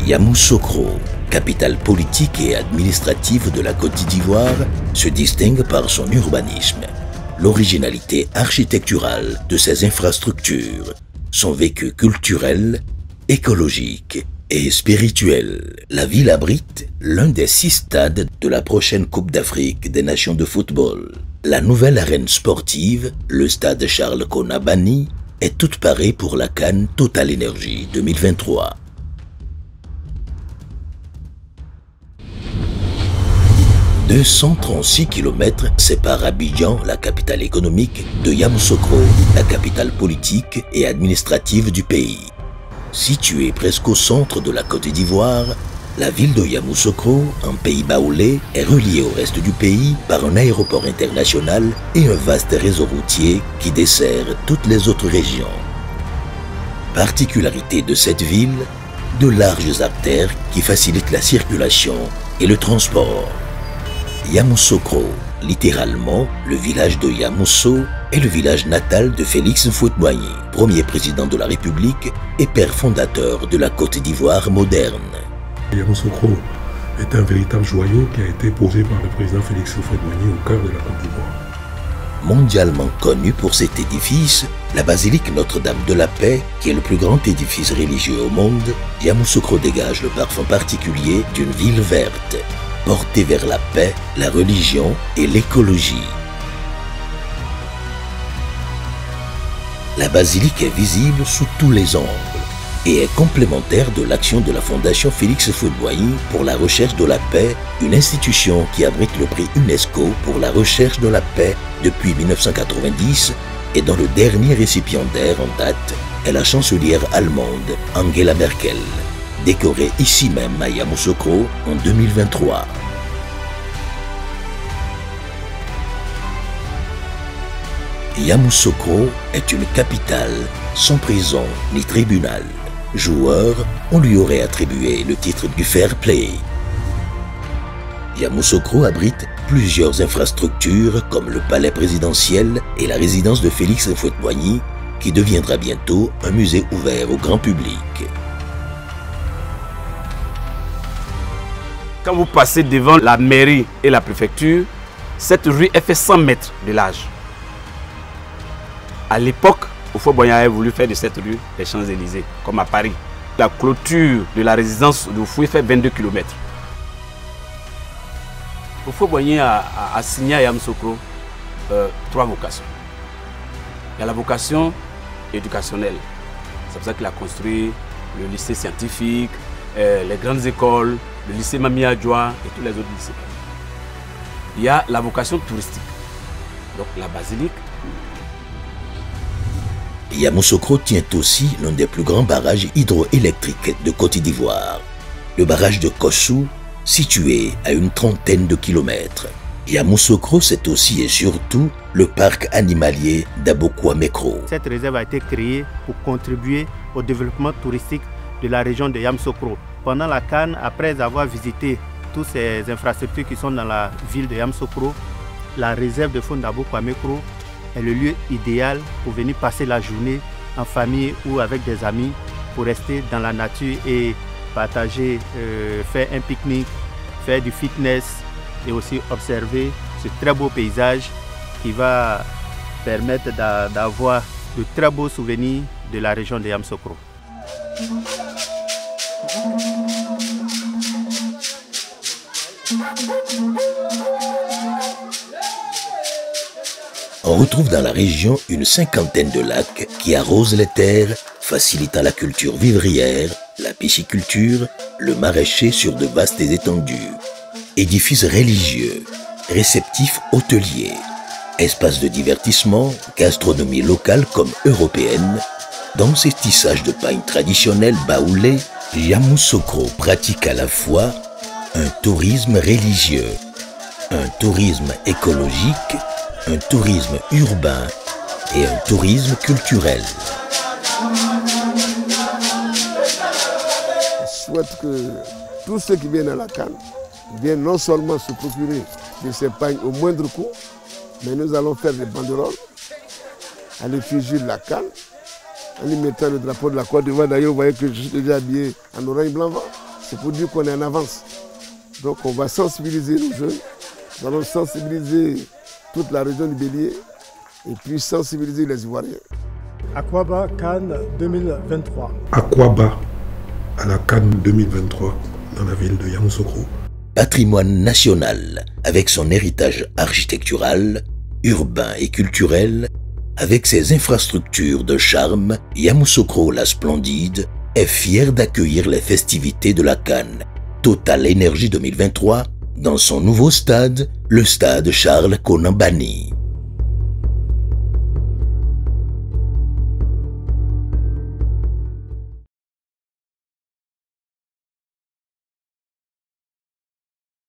Yamoussoukro, capitale politique et administrative de la Côte d'Ivoire, se distingue par son urbanisme, l'originalité architecturale de ses infrastructures, son vécu culturel, écologique et spirituel. La ville abrite l'un des 6 stades de la prochaine Coupe d'Afrique des Nations de football. La nouvelle arène sportive, le stade Charles Kounabani, est toute parée pour la CAN Total Energy 2023. « 236 km séparent Abidjan, la capitale économique, de Yamoussoukro, la capitale politique et administrative du pays. Située presque au centre de la Côte d'Ivoire, la ville de Yamoussoukro, en pays baoulé, est reliée au reste du pays par un aéroport international et un vaste réseau routier qui dessert toutes les autres régions. Particularité de cette ville, de larges artères qui facilitent la circulation et le transport. Yamoussoukro, littéralement le village de Yamousso, est le village natal de Félix Houphouët-Boigny, premier président de la République et père fondateur de la Côte d'Ivoire moderne. Yamoussoukro est un véritable joyau qui a été posé par le président Félix Houphouët-Boigny au cœur de la Côte d'Ivoire. Mondialement connu pour cet édifice, la basilique Notre-Dame de la Paix, qui est le plus grand édifice religieux au monde, Yamoussoukro dégage le parfum particulier d'une ville verte, portée vers la paix, la religion et l'écologie. La basilique est visible sous tous les angles et est complémentaire de l'action de la Fondation Félix Houphouët-Boigny pour la recherche de la paix, une institution qui abrite le prix UNESCO pour la recherche de la paix depuis 1990 et dont le dernier récipiendaire en date est la chancelière allemande Angela Merkel, décorée ici même à Yamoussoukro en 2023. Yamoussoukro est une capitale sans prison ni tribunal. Joueur, on lui aurait attribué le titre du fair play. Yamoussoukro abrite plusieurs infrastructures comme le palais présidentiel et la résidence de Félix Houphouët-Boigny, qui deviendra bientôt un musée ouvert au grand public. Quand vous passez devant la mairie et la préfecture, cette rue est fait 100 mètres de large. À l'époque, Houphouët-Boigny avait voulu faire de cette rue les Champs-Élysées, comme à Paris. La clôture de la résidence de Houphouët fait 22 km. Houphouët-Boigny a assigné à Yamoussoukro 3 vocations. Il y a la vocation éducationnelle. C'est pour ça qu'il a construit le lycée scientifique, les grandes écoles, le lycée Mami Adjoa et tous les autres lycées. Il y a la vocation touristique, donc la basilique. Yamoussoukro tient aussi l'un des plus grands barrages hydroélectriques de Côte d'Ivoire, le barrage de Kossou, situé à une trentaine de kilomètres. Yamoussoukro, c'est aussi et surtout le parc animalier d'Abokwa-Mekro. Cette réserve a été créée pour contribuer au développement touristique de la région de Yamoussoukro. Pendant la CAN, après avoir visité toutes ces infrastructures qui sont dans la ville de Yamoussoukro, la réserve de faune d'Abokwa-Mekro est le lieu idéal pour venir passer la journée en famille ou avec des amis pour rester dans la nature et partager, faire un pique-nique, faire du fitness et aussi observer ce très beau paysage qui va permettre d'avoir de très beaux souvenirs de la région de Yamoussoukro. On retrouve dans la région une cinquantaine de lacs qui arrosent les terres, facilitant la culture vivrière, la pisciculture, le maraîcher sur de vastes étendues. Édifices religieux, réceptifs hôteliers, espaces de divertissement, gastronomie locale comme européenne. Dans ces tissages de paille traditionnels baoulés, Yamoussoukro pratique à la fois un tourisme religieux, un tourisme écologique, un tourisme urbain et un tourisme culturel. Je souhaite que tous ceux qui viennent à la CAN viennent non seulement se procurer de ces pagnes au moindre coût, mais nous allons faire des banderoles à l'effigie de la CAN, en y mettant le drapeau de la Côte d'Ivoire. D'ailleurs, vous voyez que je suis déjà habillé en orange blanc vert. C'est pour dire qu'on est en avance. Donc on va sensibiliser nos jeunes, nous allons sensibiliser toute la région du Bélier et puis sensibiliser les Ivoiriens. Akwaba Cannes 2023. Akwaba à la Cannes 2023 dans la ville de Yamoussoukro. Patrimoine national avec son héritage architectural, urbain et culturel, avec ses infrastructures de charme, Yamoussoukro la Splendide est fier d'accueillir les festivités de la Cannes Total Énergie 2023 dans son nouveau stade, le stade Charles Konan Banny.